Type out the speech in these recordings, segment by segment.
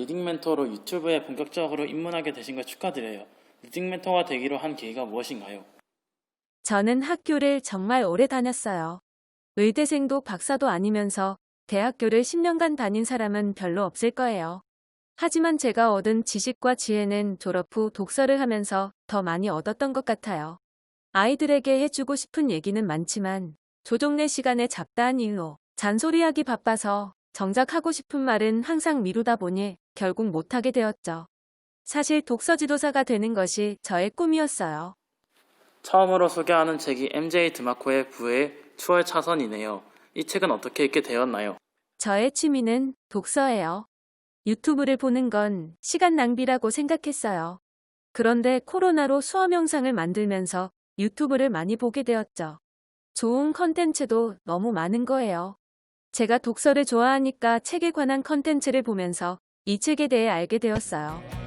리딩 멘토로 유튜브에 본격적으로 입문하게 되신 걸 축하드려요. 리딩 멘토가 되기로 한 계기가 무엇인가요? 저는 학교를 정말 오래 다녔어요. 의대생도 박사도 아니면서 대학교를 10년간 다닌 사람은 별로 없을 거예요. 하지만 제가 얻은 지식과 지혜는 졸업 후 독서를 하면서 더 많이 얻었던 것 같아요. 아이들에게 해주고 싶은 얘기는 많지만 조종 내 시간에 잡다한 일로 잔소리하기 바빠서 정작 하고 싶은 말은 항상 미루다 보니 결국 못하게 되었죠. 사실 독서 지도사가 되는 것이 저의 꿈이었어요. 처음으로 소개하는 책이 MJ 드마코의 부의 추월 차선이네요. 이 책은 어떻게 읽게 되었나요? 저의 취미는 독서예요. 유튜브를 보는 건 시간 낭비라고 생각했어요. 그런데 코로나로 수업 영상을 만들면서 유튜브를 많이 보게 되었죠. 좋은 컨텐츠도 너무 많은 거예요. 제가 독서를 좋아하니까 책에 관한 컨텐츠를 보면서 이 책에 대해 알게 되었어요.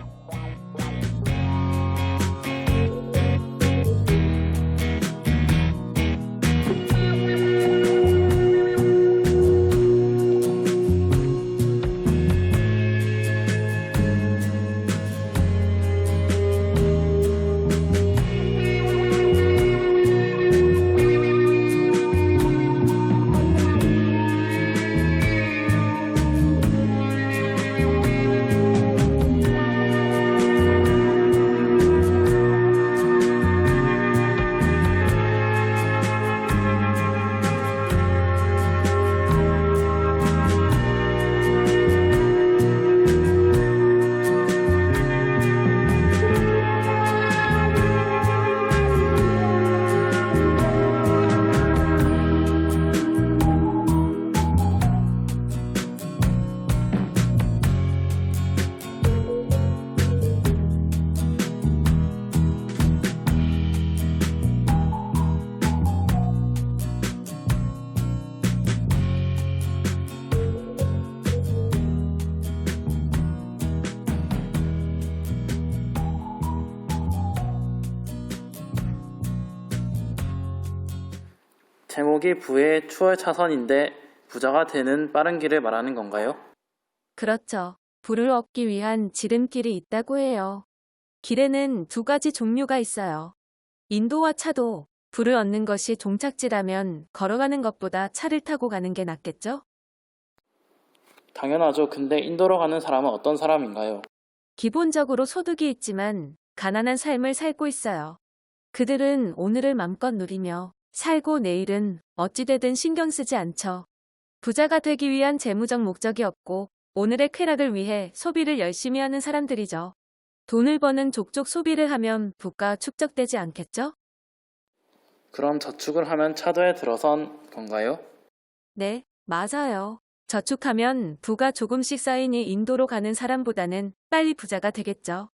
제목이 부의 추월 차선인데 부자가 되는 빠른 길을 말하는 건가요? 그렇죠. 부를 얻기 위한 지름길이 있다고 해요. 길에는 두 가지 종류가 있어요. 인도와 차도. 부를 얻는 것이 종착지라면 걸어가는 것보다 차를 타고 가는 게 낫겠죠? 당연하죠. 근데 인도로 가는 사람은 어떤 사람인가요? 기본적으로 소득이 있지만 가난한 삶을 살고 있어요. 그들은 오늘을 맘껏 누리며 살고 내일은 어찌되든 신경 쓰지 않죠. 부자가 되기 위한 재무적 목적이 없고 오늘의 쾌락을 위해 소비를 열심히 하는 사람들이죠. 돈을 버는 족족 소비를 하면 부가 축적되지 않겠죠? 그럼 저축을 하면 차도에 들어선 건가요? 네, 맞아요. 저축하면 부가 조금씩 쌓이니 인도로 가는 사람보다는 빨리 부자가 되겠죠.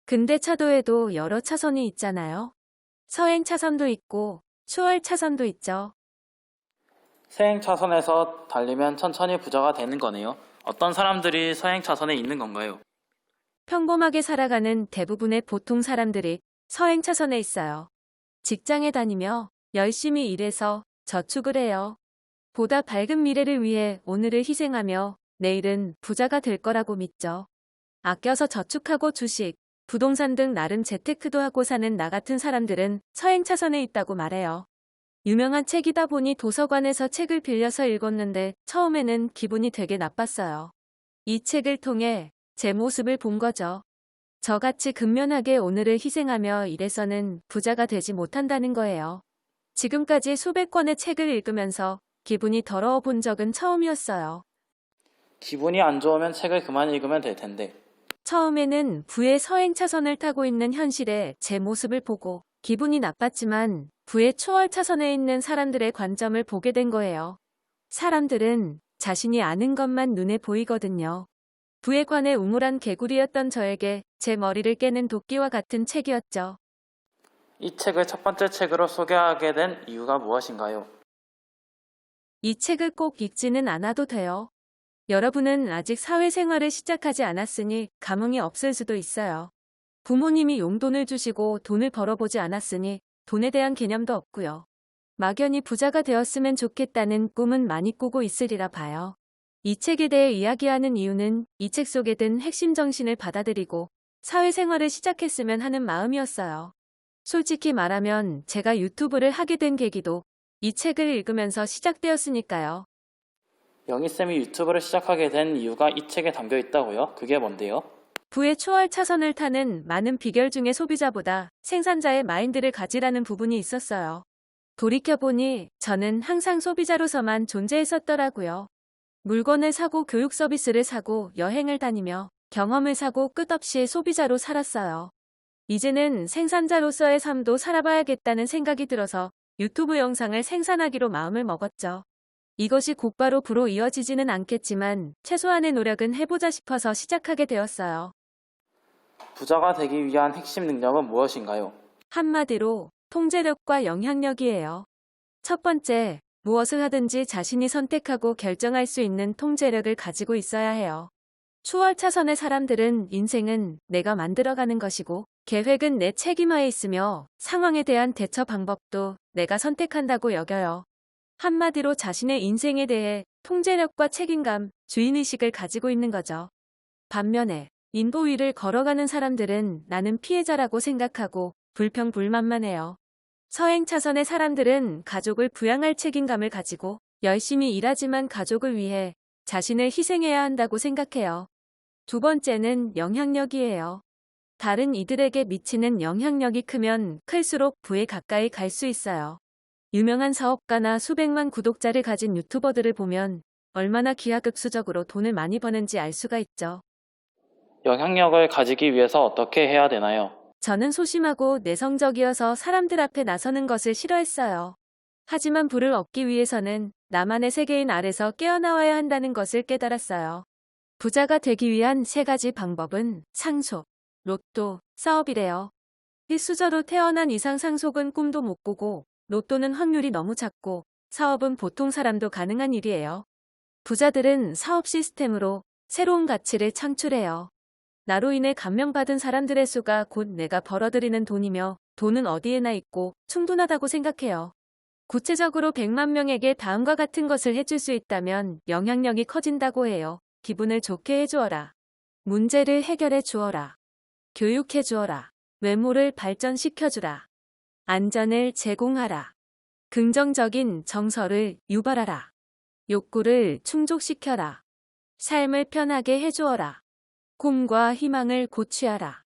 근데 차도에도 여러 차선이 있잖아요. 서행 차선도 있고 추월 차선도 있죠. 서행 차선에서 달리면 천천히 부자가 되는 거네요. 어떤 사람들이 서행 차선에 있는 건가요? 평범하게 살아가는 대부분의 보통 사람들이 서행 차선에 있어요. 직장에 다니며 열심히 일해서 저축을 해요. 보다 밝은 미래를 위해 오늘을 희생하며 내일은 부자가 될 거라고 믿죠. 아껴서 저축하고 주식, 부동산 등 나름 재테크도 하고 사는 나 같은 사람들은 서행 차선에 있다고 말해요. 유명한 책이다 보니 도서관에서 책을 빌려서 읽었는데 처음에는 기분이 되게 나빴어요. 이 책을 통해 제 모습을 본 거죠. 저같이 근면하게 오늘을 희생하며 일해서는 부자가 되지 못한다는 거예요. 지금까지 수백 권의 책을 읽으면서 기분이 더러워 본 적은 처음이었어요. 기분이 안 좋으면 책을 그만 읽으면 될 텐데. 처음에는 부의 서행 차선을 타고 있는 현실에 제 모습을 보고 기분이 나빴지만 부의 초월 차선에 있는 사람들의 관점을 보게 된 거예요. 사람들은 자신이 아는 것만 눈에 보이거든요. 부에 관해 우물한 개구리였던 저에게 제 머리를 깨는 도끼와 같은 책이었죠. 이 책을 첫 번째 책으로 소개하게 된 이유가 무엇인가요? 이 책을 꼭 읽지는 않아도 돼요. 여러분은 아직 사회생활을 시작하지 않았으니 감흥이 없을 수도 있어요. 부모님이 용돈을 주시고 돈을 벌어보지 않았으니 돈에 대한 개념도 없고요. 막연히 부자가 되었으면 좋겠다는 꿈은 많이 꾸고 있으리라 봐요. 이 책에 대해 이야기하는 이유는 이 책 속에 든 핵심 정신을 받아들이고 사회생활을 시작했으면 하는 마음이었어요. 솔직히 말하면 제가 유튜브를 하게 된 계기도 이 책을 읽으면서 시작되었으니까요. 영희쌤이 유튜브를 시작하게 된 이유가 이 책에 담겨 있다고요? 그게 뭔데요? 부의 초월 차선을 타는 많은 비결 중에 소비자보다 생산자의 마인드를 가지라는 부분이 있었어요. 돌이켜보니 저는 항상 소비자로서만 존재했었더라고요. 물건을 사고 교육 서비스를 사고 여행을 다니며 경험을 사고 끝없이 소비자로 살았어요. 이제는 생산자로서의 삶도 살아봐야겠다는 생각이 들어서 유튜브 영상을 생산하기로 마음을 먹었죠. 이것이 곧바로 부로 이어지지는 않겠지만 최소한의 노력은 해보자 싶어서 시작하게 되었어요. 부자가 되기 위한 핵심 능력은 무엇인가요? 한마디로 통제력과 영향력이에요. 첫 번째, 무엇을 하든지 자신이 선택하고 결정할 수 있는 통제력을 가지고 있어야 해요. 추월 차선의 사람들은 인생은 내가 만들어가는 것이고 계획은 내 책임하에 있으며 상황에 대한 대처 방법도 내가 선택한다고 여겨요. 한마디로 자신의 인생에 대해 통제력과 책임감, 주인의식을 가지고 있는 거죠. 반면에 인도 위를 걸어가는 사람들은 나는 피해자라고 생각하고 불평불만만 해요. 서행 차선의 사람들은 가족을 부양할 책임감을 가지고 열심히 일하지만 가족을 위해 자신을 희생해야 한다고 생각해요. 두 번째는 영향력이에요. 다른 이들에게 미치는 영향력이 크면 클수록 부에 가까이 갈 수 있어요. 유명한 사업가나 수백만 구독자를 가진 유튜버들을 보면 얼마나 기하급수적으로 돈을 많이 버는지 알 수가 있죠. 영향력을 가지기 위해서 어떻게 해야 되나요? 저는 소심하고 내성적이어서 사람들 앞에 나서는 것을 싫어했어요. 하지만 부를 얻기 위해서는 나만의 세계인 아래서 깨어나와야 한다는 것을 깨달았어요. 부자가 되기 위한 3가지 방법은 상속, 로또, 사업이래요. 필수저로 태어난 이상 상속은 꿈도 못 꾸고 로또는 확률이 너무 작고 사업은 보통 사람도 가능한 일이에요. 부자들은 사업 시스템으로 새로운 가치를 창출해요. 나로 인해 감명받은 사람들의 수가 곧 내가 벌어들이는 돈이며 돈은 어디에나 있고 충분하다고 생각해요. 구체적으로 100만 명에게 다음과 같은 것을 해줄 수 있다면 영향력이 커진다고 해요. 기분을 좋게 해주어라. 문제를 해결해 주어라. 교육해 주어라. 외모를 발전시켜주라. 안전을 제공하라. 긍정적인 정서를 유발하라. 욕구를 충족시켜라. 삶을 편하게 해주어라. 꿈과 희망을 고취하라.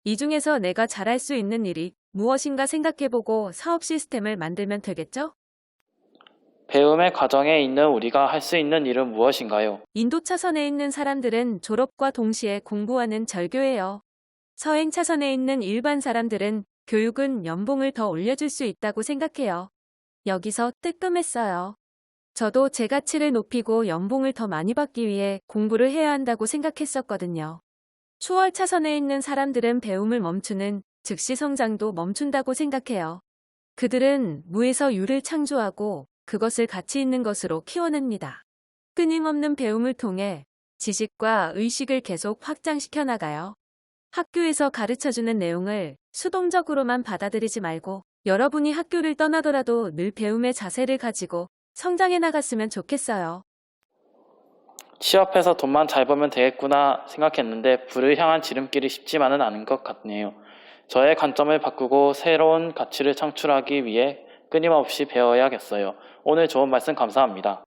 이 중에서 내가 잘할 수 있는 일이 무엇인가 생각해보고 사업 시스템을 만들면 되겠죠? 배움의 과정에 있는 우리가 할 수 있는 일은 무엇인가요? 인도 차선에 있는 사람들은 졸업과 동시에 공부하는 절교예요. 서행 차선에 있는 일반 사람들은 교육은 연봉을 더 올려줄 수 있다고 생각해요. 여기서 뜨끔했어요. 저도 제 가치를 높이고 연봉을 더 많이 받기 위해 공부를 해야 한다고 생각했었거든요. 추월 차선에 있는 사람들은 배움을 멈추는 즉시 성장도 멈춘다고 생각해요. 그들은 무에서 유를 창조하고 그것을 가치 있는 것으로 키워냅니다. 끊임없는 배움을 통해 지식과 의식을 계속 확장시켜 나가요. 학교에서 가르쳐주는 내용을 수동적으로만 받아들이지 말고 여러분이 학교를 떠나더라도 늘 배움의 자세를 가지고 성장해 나갔으면 좋겠어요. 취업해서 돈만 잘 벌면 되겠구나 생각했는데 부를 향한 지름길이 쉽지만은 않은 것 같네요. 저의 관점을 바꾸고 새로운 가치를 창출하기 위해 끊임없이 배워야겠어요. 오늘 좋은 말씀 감사합니다.